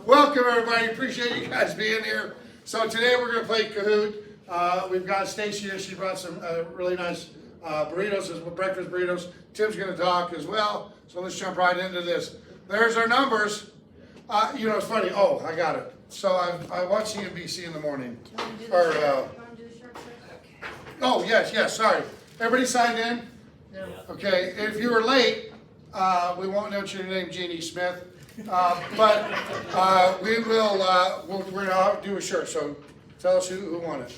Welcome everybody, appreciate you guys being here. So today we're going to play Kahoot. We've got Stacia here, she brought some really nice burritos, breakfast burritos. Tim's going to talk as well, so let's jump right into this. There's our numbers. You know, it's funny, oh, I got it. So I watch CNBC in the morning. Oh, yes, sorry. Everybody signed in? No. Okay, if you were late, we won't note your name, Jeannie Smith. But we're gonna do a shirt. So tell us who won it.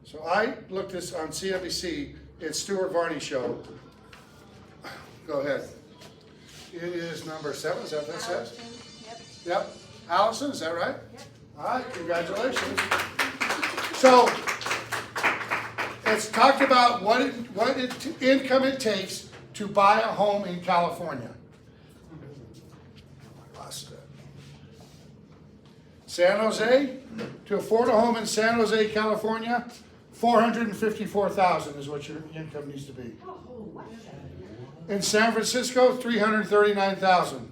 So I looked this on CNBC. It's Stuart Varney's show. Go ahead. It is number 7. Is that what that says? Yep. Allison, is that right? Yep. All right. Congratulations. So it's talked about what income it takes to buy a home in California. San Jose, to afford a home in San Jose, California, $454,000 is what your income needs to be. In San Francisco, $339,000.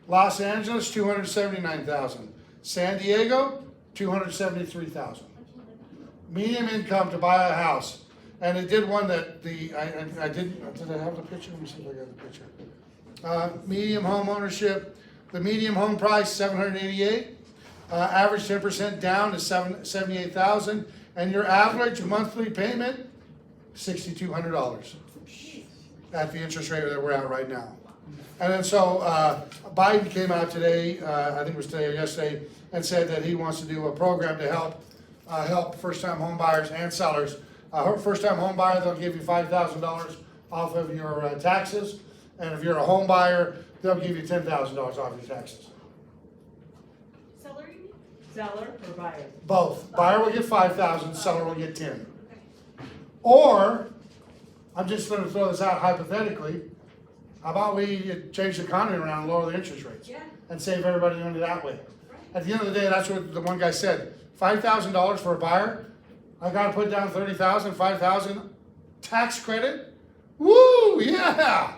Los Angeles, $279,000. San Diego, $273,000. Medium income to buy a house. And it did one that did I have the picture? Let me see if I got the picture. Medium home ownership, the medium home price, $788,000. Average 10% down is $78,000, and your average monthly payment, $6,200 at the interest rate that we're at right now. And then so Biden came out today, I think it was today or yesterday, and said that he wants to do a program to help first-time home buyers and sellers. First-time home buyer, they'll give you $5,000 off of your taxes, and if you're a home buyer, they'll give you $10,000 off your taxes. Seller or buyer? Both. Buyer will get $5,000, seller will get $10,000. Or, I'm just going to throw this out hypothetically, how about we change the economy around and lower the interest rates? Yeah. And save everybody money that way. At the end of the day, that's what the one guy said. $5,000 for a buyer, I got to put down $30,000, $5,000 tax credit. Woo, yeah.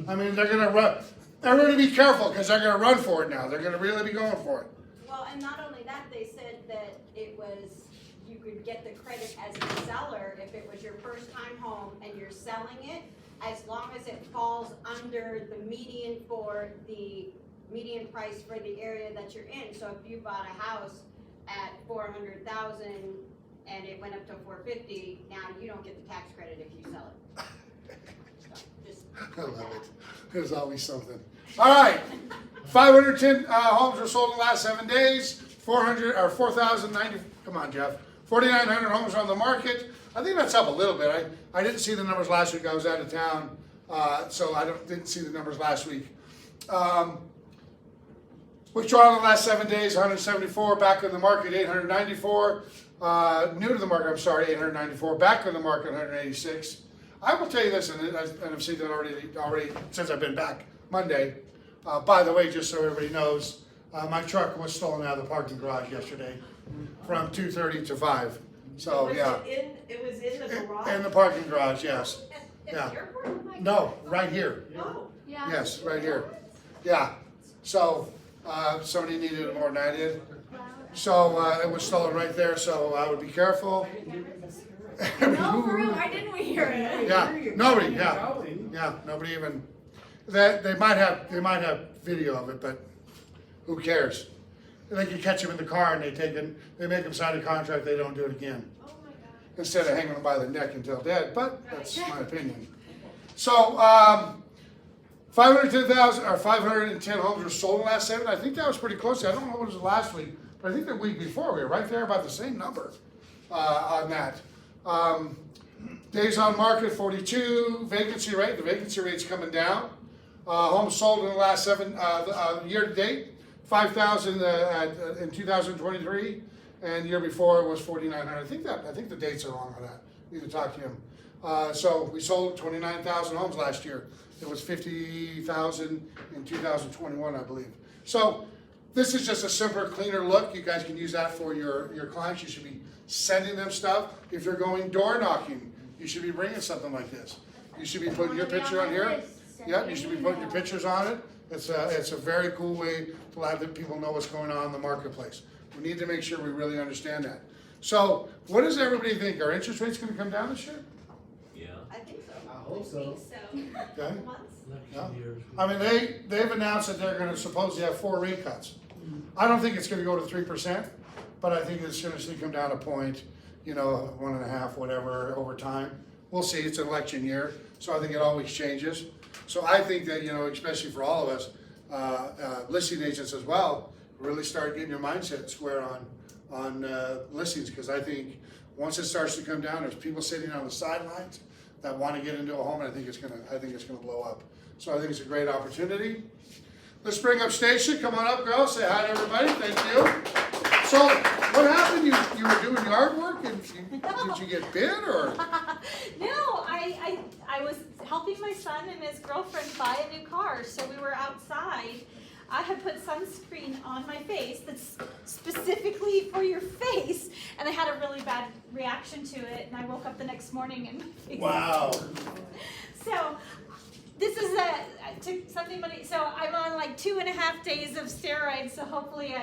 I mean, they're going to run. Everybody be careful because they're going to run for it now. They're going to really be going for it. Well, and not only that, they said that it was, you could get the credit as a seller if it was your first time home and you're selling it, as long as it falls under the median price for the area that you're in. So if you bought a house at $400,000 and it went up to $450,000, now you don't get the tax credit if you sell it. So just I love it. There's always something. All right. 510 homes were sold in the last 7 days. 4,090. Come on, Jeff. 4,900 homes are on the market. I think that's up a little bit. I didn't see the numbers last week. I was out of town, so I didn't see the numbers last week. Withdrawal in the last 7 days, 174. Back on the market, 894. New to the market, I'm sorry, 894. Back on the market, 186. I will tell you this, and I've seen that already since I've been back Monday. By the way, just so everybody knows, my truck was stolen out of the parking garage yesterday from 2:30 to 5. So yeah. It was in the garage? In the parking garage, yes. at Yeah. the airport? No, right here. Oh. Yeah. Yes, right here. Yeah. So somebody needed it more than I did. So it was stolen right there. So I would be careful. No, for real, why didn't we hear it? Yeah. Nobody. Yeah. Nobody even. They might have video of it, but who cares? They can catch him in the car and they make him sign a contract. They don't do it again. Oh my God. Instead of hanging him by the neck until dead. But that's my opinion. So 510 homes were sold in the last 7. I think that was pretty close. I don't know what it was last week, but I think the week before we were right there about the same number on that. Days on market 42. Vacancy rate. The vacancy rate's coming down. Homes sold in the last 7 year to date, 5,000 in 2023, and year before it was 4,900. I think the dates are wrong on that. You can talk to him. So we sold 29,000 homes last year. It was 50,000 in 2021, I believe. So this is just a simpler, cleaner look. You guys can use that for your clients. You should be sending them stuff. If you're going door knocking, you should be bringing something like this. You should be putting your picture on here. Yep, you should be putting your pictures on it It's a very cool way to let the people know what's going on in the marketplace. We need to make sure we really understand that. So, what does everybody think? Are interest rates gonna come down this year? Yeah. I think so. I hope so. Okay. Months? Yeah. I mean, they've announced that they're gonna supposedly have 4 rate cuts. I don't think it's gonna go to 3%, but I think it's gonna come down a point, 1.5, whatever, over time. We'll see, it's an election year, so I think it always changes. So I think that, especially for all of us, listing agents as well, really start getting your mindset square on listings, because I think once it starts to come down, there's people sitting on the sidelines that want to get into a home, and I think it's gonna blow up. So I think it's a great opportunity. Let's bring up Stacia. Come on up, girl. Say hi to everybody. Thank you. So what happened? You were doing yard work, and did you get bit or? No, I was helping my son and his girlfriend buy a new car, so we were outside. I had put sunscreen on my face that's specifically for your face, and I had a really bad reaction to it, and I woke up the next morning and my face Wow. So this is to something, so I'm on like 2.5 days of steroids, so hopefully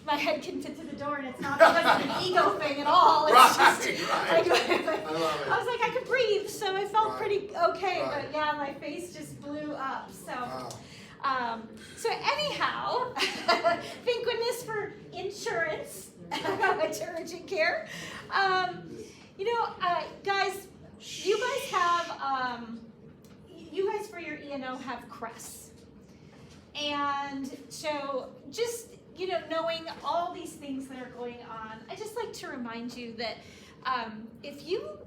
my head can fit to the door, and it's not because of an ego thing at all. It's just, Right. I love it. was like, I could breathe, so I felt Right. pretty okay, Right. but yeah, my face just blew up, so. Wow. So anyhow, thank goodness for insurance, urgent care. Guys, you guys for your E&O have crests. And so just, knowing all these things that are going on, I just like to remind you that if you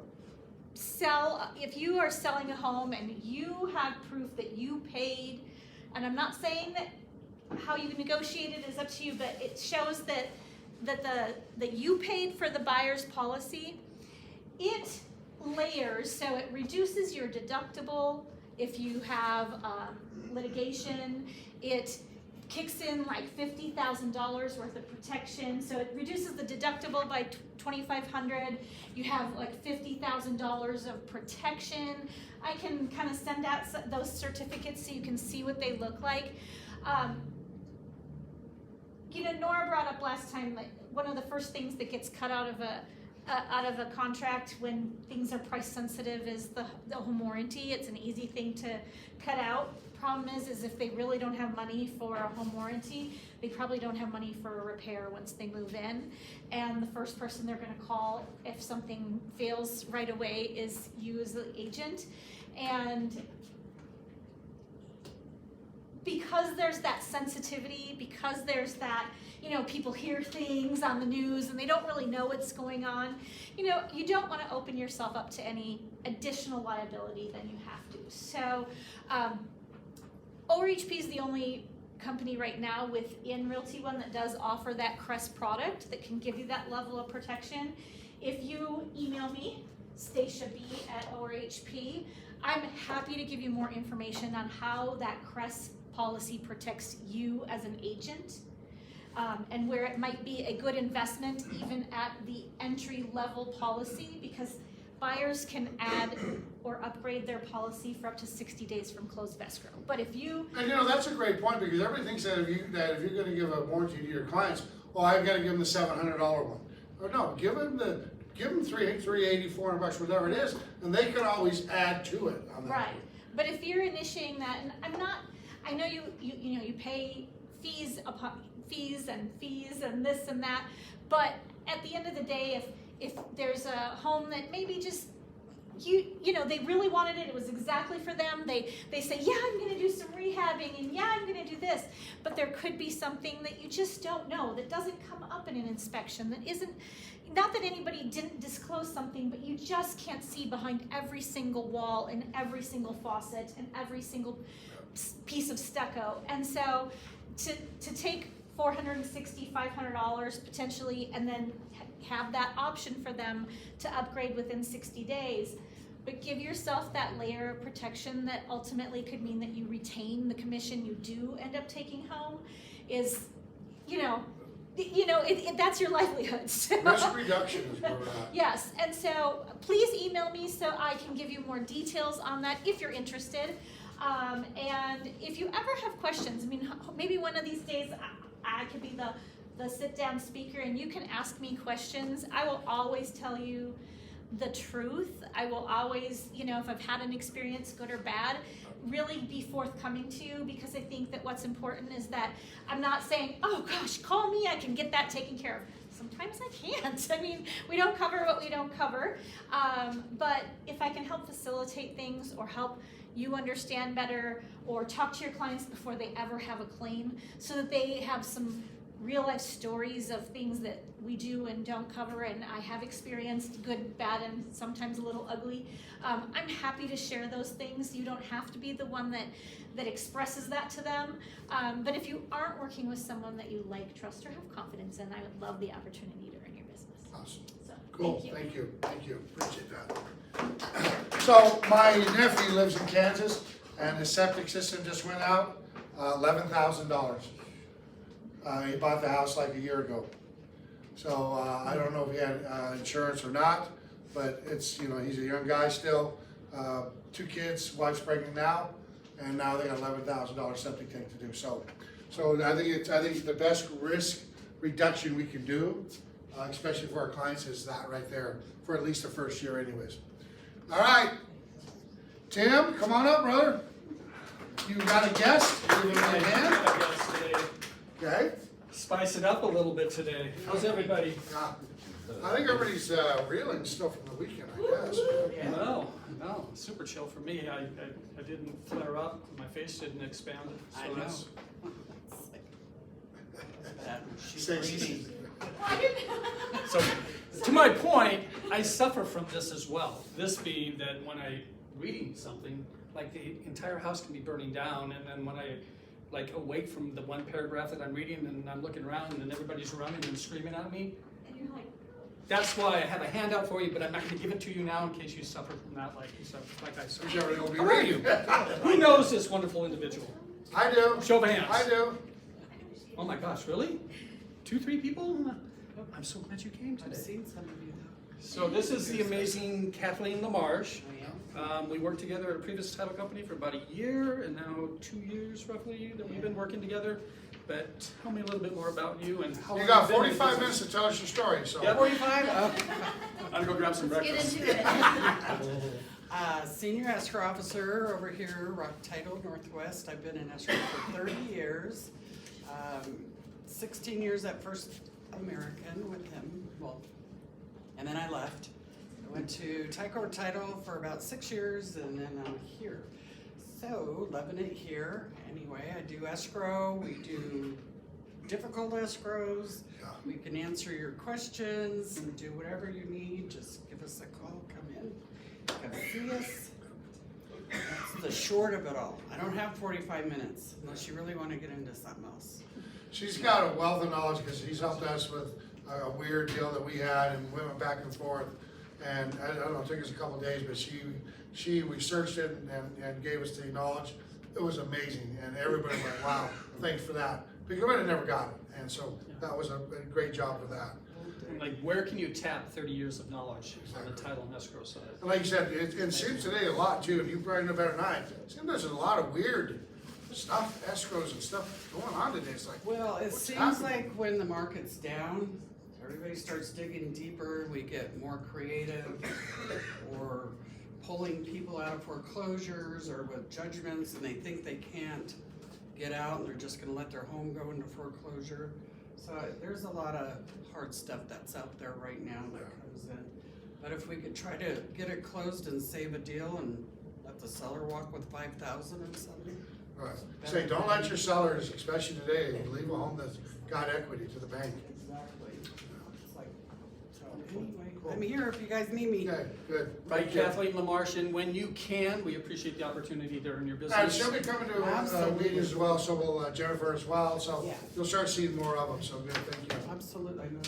are selling a home and you have proof that you paid, and I'm not saying that how you negotiated is up to you, but it shows that you paid for the buyer's policy, it layers, so it reduces your deductible if you have litigation. It kicks in like $50,000 worth of protection, so it reduces the deductible by $2,500. You have like $50,000 of protection. I can kind of send out those certificates so you can see what they look like. Nora brought up last time, like one of the first things that gets cut out of a contract when things are price sensitive is the home warranty. It's an easy thing to cut out. Problem is if they really don't have money for a home warranty, they probably don't have money for a repair once they move in. And the first person they're going to call if something fails right away is you as the agent. And because there's that sensitivity, because there's that, people hear things on the news and they don't really know what's going on, you don't want to open yourself up to any additional liability than you have to. So ORHP is the only company right now within Realty One that does offer that Crest product that can give you that level of protection. If you email me, staciab@ORHP, I'm happy to give you more information on how that Crest policy protects you as an agent, and where it might be a good investment even at the entry level policy, because buyers can add or upgrade their policy for up to 60 days from closed escrow. But if you... And that's a great point, because everybody thinks that if you're going to give a warranty to your clients, I've got to give them the $700 one. Or no, give them $380, $400, whatever it is, and they can always add to it on that. Right. But if you're initiating that, and I know you pay fees upon fees and this and that, but at the end of the day, if there's a home that maybe just they really wanted it was exactly for them, they say, yeah, I'm going to do some rehabbing, and yeah, I'm going to do this, but there could be something that you just don't know, that doesn't come up in an inspection, that isn't, not that anybody didn't disclose something, but you just can't see behind every single wall and every single faucet and every single piece of stucco. And so to take $460, $500 potentially, and then have that option for them to upgrade within 60 days, but give yourself that layer of protection that ultimately could mean that you retain the commission you do end up taking home, is, that's your livelihood. So, Risk reduction is where we're at. yes, and so please email me so I can give you more details on that if you're interested. And if you ever have questions, I mean, maybe one of these days I could be the sit-down speaker and you can ask me questions. I will always tell you the truth. I will always, you know, if I've had an experience, good or bad, really be forthcoming to you, because I think that what's important is that I'm not saying, oh gosh, call me, I can get that taken care of. Sometimes I can't. I mean, we don't cover what we don't cover. But if I can help facilitate things or help you understand better or talk to your clients before they ever have a claim so that they have some real life stories of things that we do and don't cover, and I have experienced good, bad, and sometimes a little ugly. I'm happy to share those things. You don't have to be the one that expresses that to them. But if you aren't working with someone that you like, trust, or have confidence in, I would love the opportunity to earn your business. Awesome. So, Cool, thank you. thank you, appreciate that. So my nephew lives in Kansas and his septic system just went out, $11,000. He bought the house like a year ago. So I don't know if he had insurance or not, but it's, you know, he's a young guy still, 2 kids, wife's pregnant now, and now they got $11,000 septic tank to do. So I think the best risk reduction we can do, especially for our clients, is that right there for at least the first year anyways. All right, Tim, come on up, brother. You got a guest? Give him a hand. I guess today. Okay. Spice it up a little bit today. How's everybody? I think everybody's reeling still from the weekend, I guess. No, super chill for me. I didn't flare up. My face didn't expand. So I know. that's- She's Stacia. breathing. So, to my point, I suffer from this as well. This being that when I reading something, like the entire house can be burning down, and then when I like awake from the one paragraph that I'm reading, and I'm looking around, and everybody's running and screaming at me. And you're like, That's why I have a handout for you, but I'm not going to give it to you now in case you suffer from that, like I suffer. You're never gonna be How are you? Who knows this wonderful individual? I do. Show of hands. I do. Oh my gosh, really? 2, 3 people? I'm so glad you came I've today. seen some of you though. So this is the amazing Kathleen LaMarche. Oh, yeah? We worked together at a previous title company for about a year, and now 2 years roughly that we've been working together. But tell me a little bit more about you and how You long got you've been in 45 business. minutes to tell us your story, so. Yeah, 45? I'm gonna go grab some get breakfast. into it. Senior escrow officer over here, Rock Title Northwest. I've been in escrow for 30 years. 16 years at First American with him, well, and then I left. I went to Tycor Title for about 6 years, and then I'm here. So, loving it here. Anyway, I do escrow, we do difficult escrows. Yeah. We can answer your questions and do whatever you need. Just give us a call, come in, come see us. That's the short of it all. I don't have 45 minutes unless you really want to get into something else. She's got a wealth of knowledge because he's helped us with a weird deal that we had and we went back and forth. And I don't know, it took us a couple of days, but she researched it and gave us the knowledge. It was amazing, and everybody went, wow, thanks for that. Because we would have never got it, and so that was a great job for that. And like, where can you tap 30 years of knowledge on the title and escrow side? And like you said, it seems today a lot too, and you probably know better than I. It seems there's a lot of weird stuff, escrows and stuff going on today. It's like, Well, it what's seems happening? like when the market's down, everybody starts digging deeper, we get more creative, or pulling people out of foreclosures or with judgments, and they think they can't get out, and they're just gonna let their home go into foreclosure. So there's a lot of hard stuff that's out there right now that comes in. But if we could try to get it closed and save a deal and let the seller walk with 5,000 or something. Right. Say, don't let your sellers, especially today, leave a home that's got equity to the bank. Exactly. It's like, so anyway, Cool. I'm here if you guys need me. Okay, good. Right, Thank you. Kathleen LaMarche, and when you can, we appreciate the opportunity to earn your And business. she'll be coming to Absolutely. meetings as well, so will Jennifer as well, so Yeah. you'll start seeing more of them, so good, thank you. Absolutely, I know.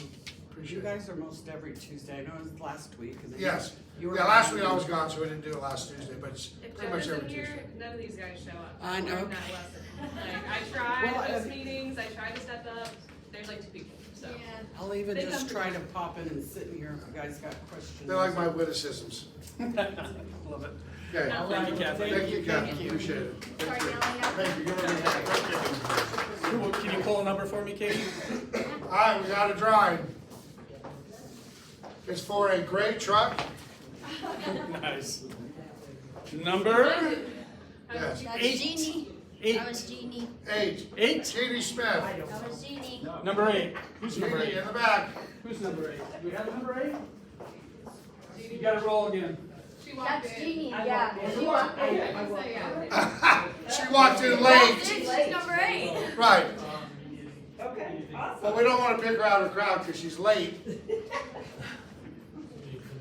Appreciate You it. guys are most every Tuesday. I know it was last week. and then Yes, you were yeah, last gone. week I was gone, so we didn't do it last Tuesday, but it's If pretty Jen much isn't every here, Tuesday. none of these guys show up. I know. Learned that lesson. Like, I tried Well, those meetings, I tried to step up, there's like 2 people, so. I'll even They just come try to together. pop in and sit in here if you guys got questions. They like my witticisms. Love it. Okay. Thank you, Kathy. Thank you, Kathy, appreciate it. Thank you. Thank you, give her a hand. Can you pull a number for me, Katie? All right, we got a drawing. It's for a gray truck. Nice. Number Yes. That was Eight. Jeannie. eight. That was Jeannie. 8. 8. Jeannie Smith. That was Jeannie. Number 8. Who's number Jeannie 8? in the back. Who's number 8? Do we have number 8? You gotta roll again. She walked That's in. Jeannie, I yeah. walked in. She walked in. Okay, I say yeah. She walked in late. She's number 8. Right. Okay, awesome. But we don't want to pick her out of the crowd because she's late.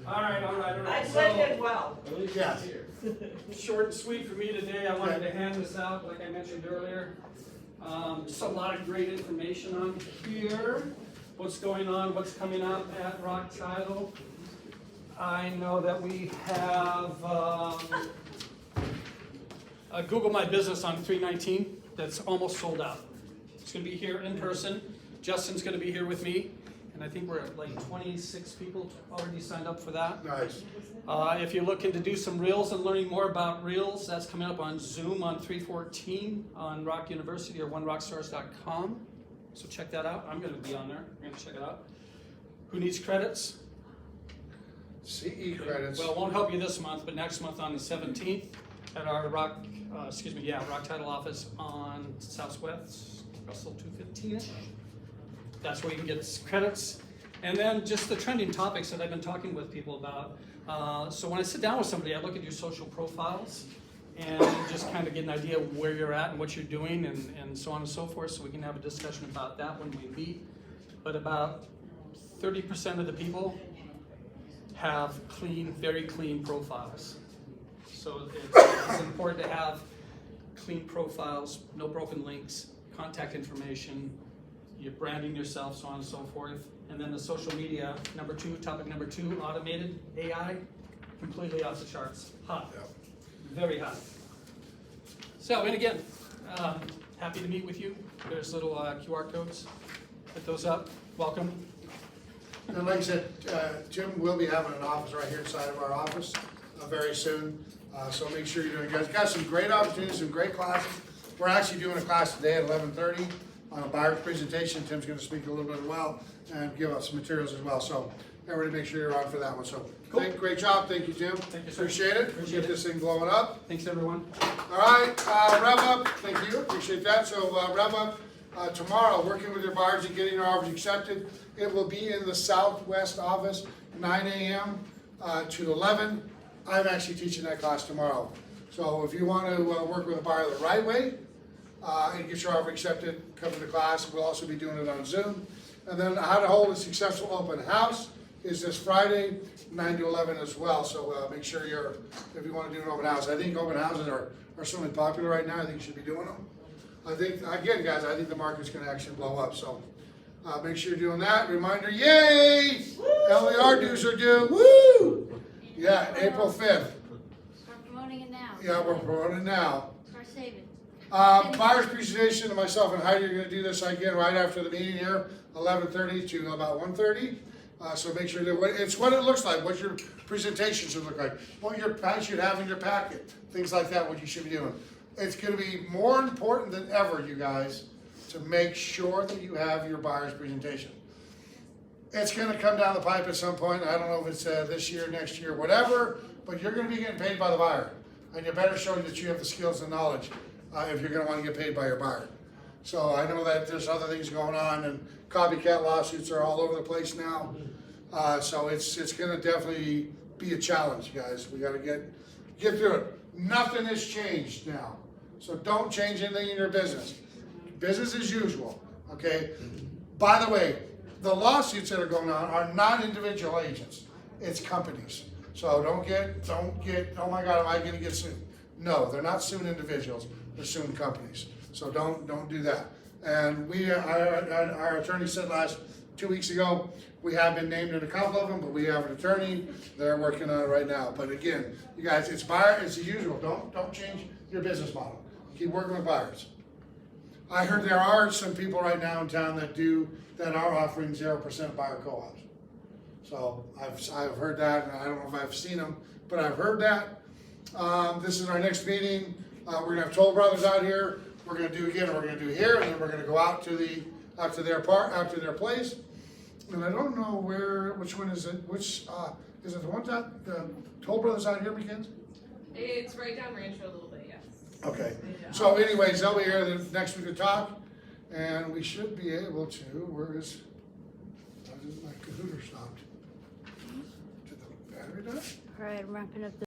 All right. I blended well. Yes. Short and sweet for me today. I wanted to hand this out, like I mentioned earlier. Just a lot of great information on here. What's going on, what's coming up at Rock Title. I know that we have a Google My Business on 319 that's almost sold out. It's going to be here in person. Justin's going to be here with me. And I think we're at like 26 people already signed up for that. Nice. If you're looking to do some Reels and learning more about Reels, that's coming up on Zoom on 3/14 on Rock University or onerockstars.com. So check that out. I'm going to be on there. We're going to check it out. Who needs credits? CE credits. Well, it won't help you this month, but next month on the 17th at our Rock Title office on Southwest Russell 215. That's where you can get credits. And then just the trending topics that I've been talking with people about. So when I sit down with somebody, I look at your social profiles and just kind of get an idea of where you're at and what you're doing and so on and so forth, so we can have a discussion about that when we meet. But about 30% of the people have very clean profiles. So it's important to have clean profiles, no broken links, contact information, you're branding yourself, so on and so forth. And then the social media, topic number 2, automated AI, completely off the charts. Hot, Yep. very hot. So, and again, happy to meet with you. There's little QR codes. Put those up. Welcome. And like I said, Jim will be having an office right here inside of our office very soon. So make sure you're doing, guys. Got some great opportunities, some great classes. We're actually doing a class today at 11:30 on a buyer's presentation. Tim's going to speak a little bit as well and give us some materials as well. So everybody make sure you're on for that one. So Cool. great job. Thank you, Jim. Thank you, sir. Appreciate it. Appreciate Get it. this thing blowing up. Thanks, everyone. All right, Rev Up, thank you, appreciate that. So Rev Up, tomorrow, working with your buyers and getting your offers accepted. It will be in the Southwest office, 9 a.m. To 11. I'm actually teaching that class tomorrow. So if you want to work with a buyer the right way and get your offer accepted, come to the class. We'll also be doing it on Zoom. And then how to hold a successful open house is this Friday, 9 to 11 as well. So make sure if you want to do an open house. I think open houses are certainly popular right now. I think you should be doing them. I think, again, guys, I think the market's going to actually blow up. So make sure you're doing that. Reminder, yay! LER dues are due. Woo! Yeah, April 5th. Start promoting it now. Yeah, we're promoting it now. Start saving. Buyer's presentation, and myself and Heidi are going to do this again right after the meeting here, 11:30 to about 1:30. So make sure that it's what it looks like, what your presentation should look like, what your pack should have in your packet, things like that, what you should be doing. It's going to be more important than ever, you guys, to make sure that you have your buyer's presentation. It's going to come down the pipe at some point. I don't know if it's this year, next year, whatever, but you're going to be getting paid by the buyer. And you better show that you have the skills and knowledge if you're going to want to get paid by your buyer. So I know that there's other things going on, and copycat lawsuits are all over the place now. So it's going to definitely be a challenge, guys. We got to get through it. Nothing has changed now. So don't change anything in your business. Business as usual, okay? By the way, the lawsuits that are going on are not individual agents. It's companies. So don't get, oh my God, am I going to get sued? No, they're not suing individuals. They're suing companies. So don't do that. And our attorney said 2 weeks ago, we have been named in a couple of them, but we have an attorney. They're working on it right now. But again, you guys, it's the usual. Don't change your business model. Keep working with buyers. I heard there are some people right now in town that are offering 0% buyer co-ops. So I've heard that, and I don't know if I've seen them, but I've heard that. This is our next meeting. We're gonna have Toll Brothers out here. We're gonna do again, we're gonna do here, and then we're gonna go out to their place. And I don't know which one is it, is it the one the Toll Brothers out here, Mackenzie? It's right down Rancho a little bit, yes. Okay, so anyways, they'll be here the next week to talk, and we should be able to, where is my Kahoot stopped? Did the battery die? All right, I'm wrapping up the